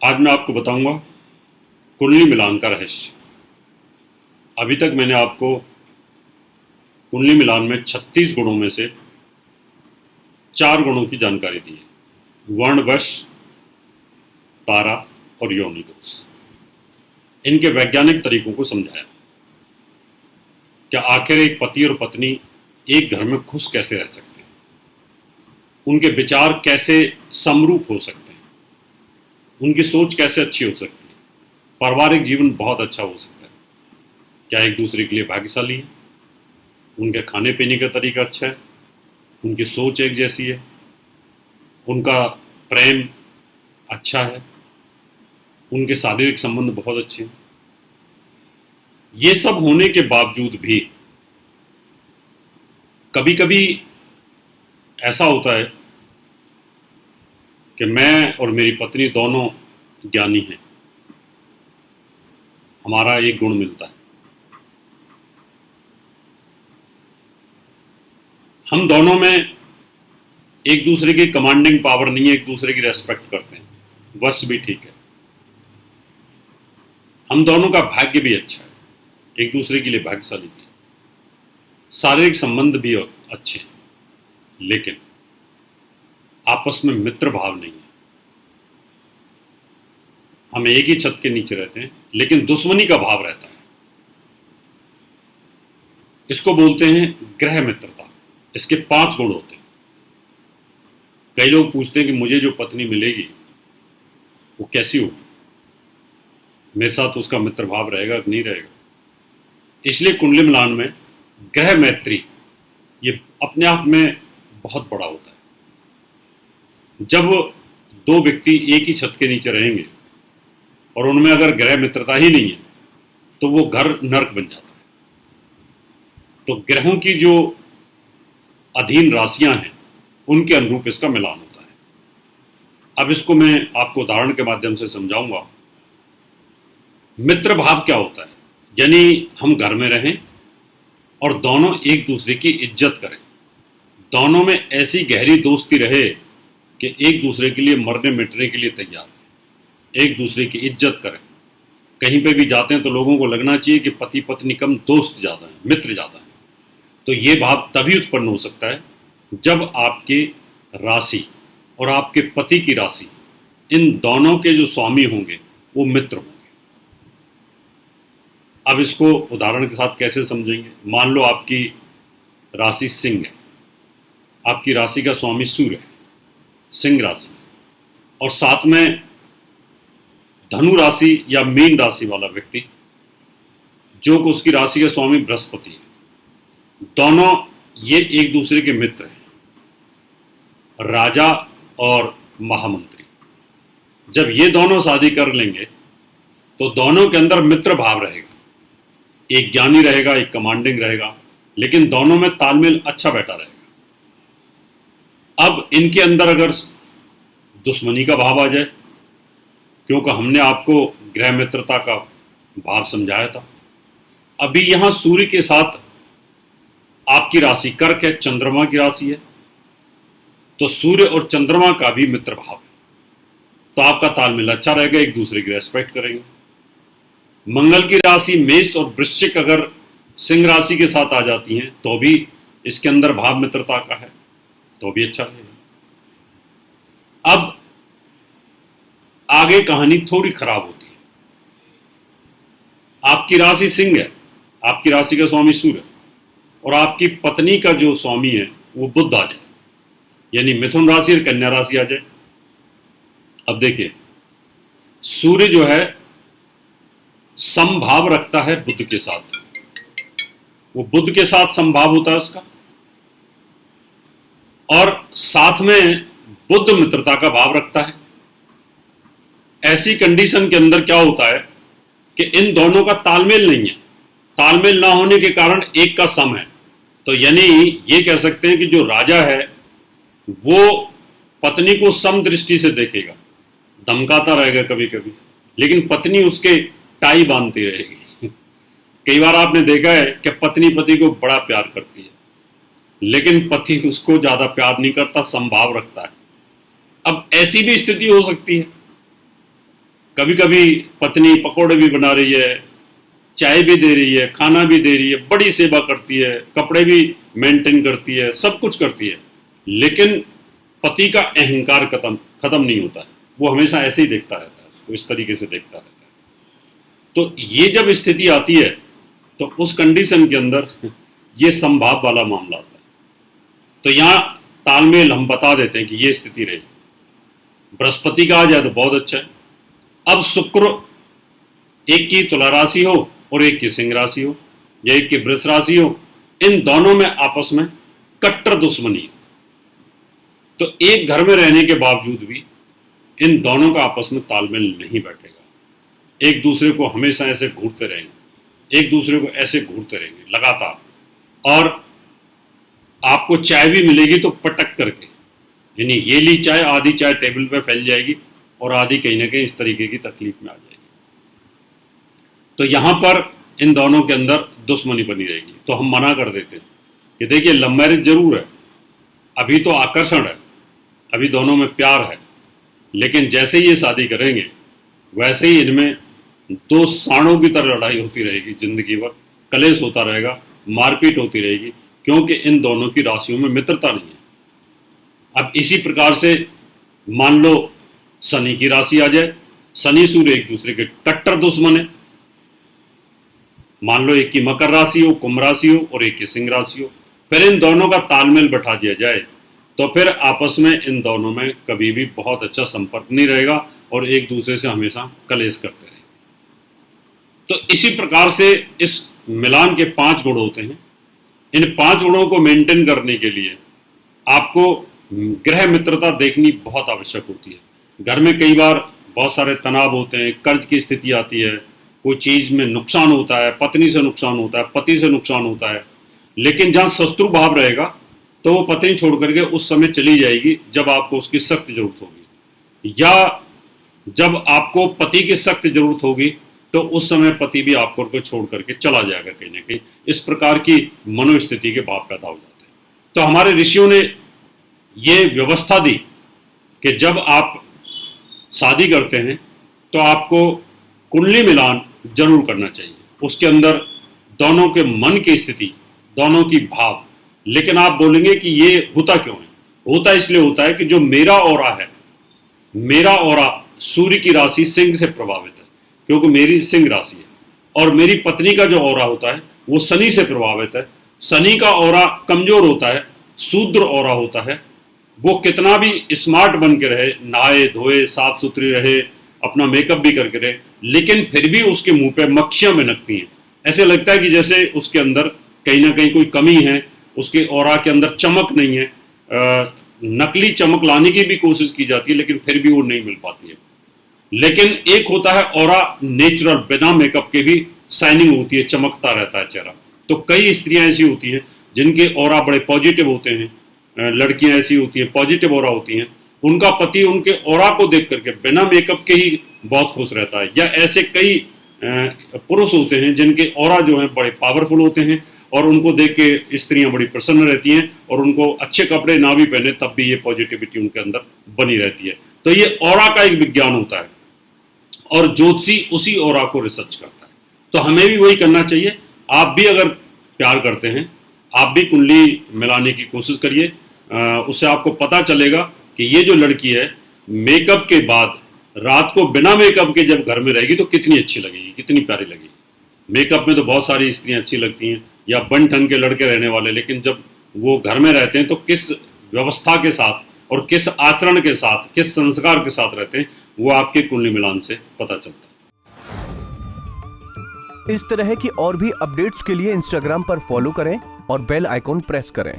आज मैं आपको बताऊंगा कुंडली मिलान का रहस्य। अभी तक मैंने आपको कुंडली मिलान में 36 गुणों में से 4 गुणों की जानकारी दी है। वर्ण, वश, तारा और योनि दोष। इनके वैज्ञानिक तरीकों को समझाया। क्या आखिर एक पति और पत्नी एक घर में खुश कैसे रह सकते हैं, उनके विचार कैसे समरूप हो सकते हैं, उनकी सोच कैसे अच्छी हो सकती है, पारिवारिक जीवन बहुत अच्छा हो सकता है। क्या एक दूसरे के लिए भाग्यशाली है, उनके खाने पीने का तरीका अच्छा है, उनकी सोच एक जैसी है, उनका प्रेम अच्छा है, उनके शारीरिक संबंध बहुत अच्छे हैं। ये सब होने के बावजूद भी कभी कभी ऐसा होता है कि मैं और मेरी पत्नी दोनों ज्ञानी हैं, हमारा एक गुण मिलता है, हम दोनों में एक दूसरे की कमांडिंग पावर नहीं है, एक दूसरे की रेस्पेक्ट करते हैं, वश भी ठीक है, हम दोनों का भाग्य भी अच्छा है, एक दूसरे के लिए भाग्यशाली भी है, शारीरिक संबंध भी अच्छे हैं, लेकिन आपस में मित्र भाव नहीं है। हम एक ही छत के नीचे रहते हैं लेकिन दुश्मनी का भाव रहता है। इसको बोलते हैं ग्रह मित्रता। इसके 5 गुण होते हैं। कई लोग पूछते हैं कि मुझे जो पत्नी मिलेगी वो कैसी होगी, मेरे साथ उसका मित्र भाव रहेगा कि नहीं रहेगा। इसलिए कुंडली मिलान में ग्रह मैत्री ये अपने आप में बहुत बड़ा होता है। जब 2 व्यक्ति एक ही छत के नीचे रहेंगे और उनमें अगर ग्रह मित्रता ही नहीं है तो वो घर नर्क बन जाता है। तो ग्रहों की जो अधीन राशियां हैं उनके अनुरूप इसका मिलान होता है। अब इसको मैं आपको उदाहरण के माध्यम से समझाऊंगा। मित्र भाव क्या होता है, यानी हम घर में रहें और दोनों एक दूसरे की इज्जत करें, दोनों में ऐसी गहरी दोस्ती रहे कि एक दूसरे के लिए मरने मिटने के लिए तैयार हैं, एक दूसरे की इज्जत करें। कहीं पे भी जाते हैं तो लोगों को लगना चाहिए कि पति पत्नी कम दोस्त ज़्यादा हैं, मित्र ज़्यादा हैं। तो ये भाव तभी उत्पन्न हो सकता है जब आपकी राशि और आपके पति की राशि, इन दोनों के जो स्वामी होंगे वो मित्र होंगे। अब इसको उदाहरण के साथ कैसे समझेंगे। मान लो आपकी राशि सिंह है, आपकी राशि का स्वामी सूर्य है, सिंह राशि, और साथ में धनु राशि या मीन राशि वाला व्यक्ति जो कि उसकी राशि का स्वामी बृहस्पति है। दोनों ये एक दूसरे के मित्र हैं, राजा और महामंत्री। जब ये दोनों शादी कर लेंगे तो दोनों के अंदर मित्र भाव रहेगा, एक ज्ञानी रहेगा, एक कमांडिंग रहेगा, लेकिन दोनों में तालमेल अच्छा बैठा रहेगा। अब इनके अंदर अगर दुश्मनी का भाव आ जाए, क्योंकि हमने आपको ग्रह मित्रता का भाव समझाया था। अभी यहां सूर्य के साथ आपकी राशि कर्क है, चंद्रमा की राशि है, तो सूर्य और चंद्रमा का भी मित्र भाव है, तो आपका तालमेल अच्छा रहेगा, एक दूसरे की रेस्पेक्ट करेंगे। मंगल की राशि मेष और वृश्चिक अगर सिंह राशि के साथ आ जाती हैं तो भी इसके अंदर भाव मित्रता का है, तो भी अच्छा रहेगा। अब आगे कहानी थोड़ी खराब होती है। आपकी राशि सिंह है, आपकी राशि का स्वामी सूर्य, और आपकी पत्नी का जो स्वामी है वो बुध आ जाए, यानी मिथुन राशि और कन्या राशि आ जाए। अब देखिए, सूर्य जो है समभाव रखता है बुध के साथ, वो बुध के साथ समभाव होता है उसका, और साथ में बुध मित्रता का भाव रखता है। ऐसी कंडीशन के अंदर क्या होता है कि इन दोनों का तालमेल नहीं है। तालमेल ना होने के कारण एक का सम है, तो यानी ये कह सकते हैं कि जो राजा है वो पत्नी को सम दृष्टि से देखेगा, धमकाता रहेगा कभी कभी, लेकिन पत्नी उसके टाई बांधती रहेगी। कई बार आपने देखा है कि पत्नी पति को बड़ा प्यार करती है, लेकिन पति उसको ज्यादा प्यार नहीं करता, समभाव रखता है। अब ऐसी भी स्थिति हो सकती है कभी कभी पत्नी पकौड़े भी बना रही है, चाय भी दे रही है, खाना भी दे रही है, बड़ी सेवा करती है, कपड़े भी मेंटेन करती है, सब कुछ करती है, लेकिन पति का अहंकार खत्म नहीं होता है। वो हमेशा ऐसे ही देखता रहता है, उसको इस तरीके से देखता रहता है। तो ये जब स्थिति आती है तो उस कंडीशन के अंदर ये संभाव वाला मामला आता है। तो यहाँ तालमेल हम बता देते हैं कि ये स्थिति रही। बृहस्पति का आ जाए तो बहुत अच्छा है। अब शुक्र एक की तुला राशि हो और एक की सिंह राशि हो या एक की वृष राशि हो, इन दोनों में आपस में कट्टर दुश्मनी है। तो एक घर में रहने के बावजूद भी इन दोनों का आपस में तालमेल नहीं बैठेगा। एक दूसरे को हमेशा ऐसे घूरते रहेंगे, एक दूसरे को ऐसे घूरते रहेंगे लगातार, और आपको चाय भी मिलेगी तो पटक करके, यानी ये ली चाय, आधी चाय टेबल पे फैल जाएगी और आधी कहीं ना कहीं इस तरीके की तकलीफ में आ जाएगी। तो यहां पर इन दोनों के अंदर दुश्मनी बनी रहेगी। तो हम मना कर देते हैं कि देखिए लव मैरिज जरूर है, अभी तो आकर्षण है, अभी दोनों में प्यार है, लेकिन जैसे ही ये शादी करेंगे वैसे ही इनमें दो सांडों की तरह लड़ाई होती रहेगी, जिंदगी भर कलेश होता रहेगा, मारपीट होती रहेगी, क्योंकि इन दोनों की राशियों में मित्रता नहीं है। अब इसी प्रकार से मान लो शनि की राशि आ जाए, शनि सूर्य एक दूसरे के कट्टर दुश्मन है। मान लो एक की मकर राशि हो, कुंभ राशि हो और एक की सिंह राशि हो, फिर इन दोनों का तालमेल बैठा दिया जाए तो फिर आपस में इन दोनों में कभी भी बहुत अच्छा संपर्क नहीं रहेगा और एक दूसरे से हमेशा कलेश करते रहेंगे। तो इसी प्रकार से इस मिलान के 5 गुण होते हैं। इन 5 गुणों को मेंटेन करने के लिए आपको ग्रह मित्रता देखनी बहुत आवश्यक होती है। घर में कई बार बहुत सारे तनाव होते हैं, कर्ज की स्थिति आती है, कोई चीज में नुकसान होता है, पत्नी से नुकसान होता है, पति से नुकसान होता है, लेकिन जहां शत्रु भाव रहेगा तो वो पत्नी छोड़ करके उस समय चली जाएगी जब आपको उसकी सख्त जरूरत होगी, या जब आपको पति की सख्त जरूरत होगी तो उस समय पति भी आपको छोड़ करके चला जाएगा कहीं ना कहीं। इस प्रकार की मनोस्थिति के भाव पैदा हो जाते हैं। तो हमारे ऋषियों ने ये व्यवस्था दी कि जब आप शादी करते हैं तो आपको कुंडली मिलान जरूर करना चाहिए। उसके अंदर दोनों के मन की स्थिति, दोनों की भाव, लेकिन आप बोलेंगे कि ये होता क्यों है? होता इसलिए होता है कि जो मेरा ऑरा है, मेरा ऑरा सूर्य की राशि सिंह से प्रभावित है, क्योंकि मेरी सिंह राशि है, और मेरी पत्नी का जो ऑरा होता है वो शनि से प्रभावित है। शनि का ऑरा कमजोर होता है, शूद्र ऑरा होता है। वो कितना भी स्मार्ट बन के रहे, नहाए धोए साफ सुथरी रहे, अपना मेकअप भी करके रहे, लेकिन फिर भी उसके मुंह पे मक्खियां भनकती हैं। ऐसे लगता है कि जैसे उसके अंदर कहीं ना कहीं कोई कमी है, उसके ऑरा के अंदर चमक नहीं है। नकली चमक लाने की भी कोशिश की जाती है, लेकिन फिर भी वो नहीं मिल पाती है। लेकिन एक होता है ऑरा नेचुरल, बिना मेकअप के भी शाइनिंग होती है, चमकता रहता है चेहरा। तो कई स्त्रियां ऐसी होती हैं जिनके ऑरा बड़े पॉजिटिव होते हैं, लड़कियां ऐसी होती हैं पॉजिटिव ऑरा होती हैं, उनका पति उनके ऑरा को देख करके बिना मेकअप के ही बहुत खुश रहता है। या ऐसे कई पुरुष होते हैं जिनके ऑरा जो है बड़े पावरफुल होते हैं और उनको देख के स्त्रियां बड़ी प्रसन्न रहती हैं, और उनको अच्छे कपड़े ना भी पहने तब भी ये पॉजिटिविटी उनके अंदर बनी रहती है। तो ये ऑरा का एक विज्ञान होता है और ज्योतिषी उसी ऑरा को रिसर्च करता है। तो हमें भी वही करना चाहिए। आप भी अगर प्यार करते हैं, आप भी कुंडली मिलाने की कोशिश करिए। उससे आपको पता चलेगा कि ये जो लड़की है मेकअप के बाद रात को बिना मेकअप के जब घर में रहेगी तो कितनी अच्छी लगेगी, कितनी प्यारी लगेगी। मेकअप में तो बहुत सारी स्त्रियां अच्छी लगती हैं, या बन ठन के लड़के रहने वाले, लेकिन जब वो घर में रहते हैं तो किस व्यवस्था के साथ और किस आचरण के साथ, किस संस्कार के साथ रहते हैं, वो आपके कुंडली मिलान से पता चलता है। इस तरह की और भी अपडेट्स के लिए इंस्टाग्राम पर फॉलो करें और बेल आइकॉन प्रेस करें।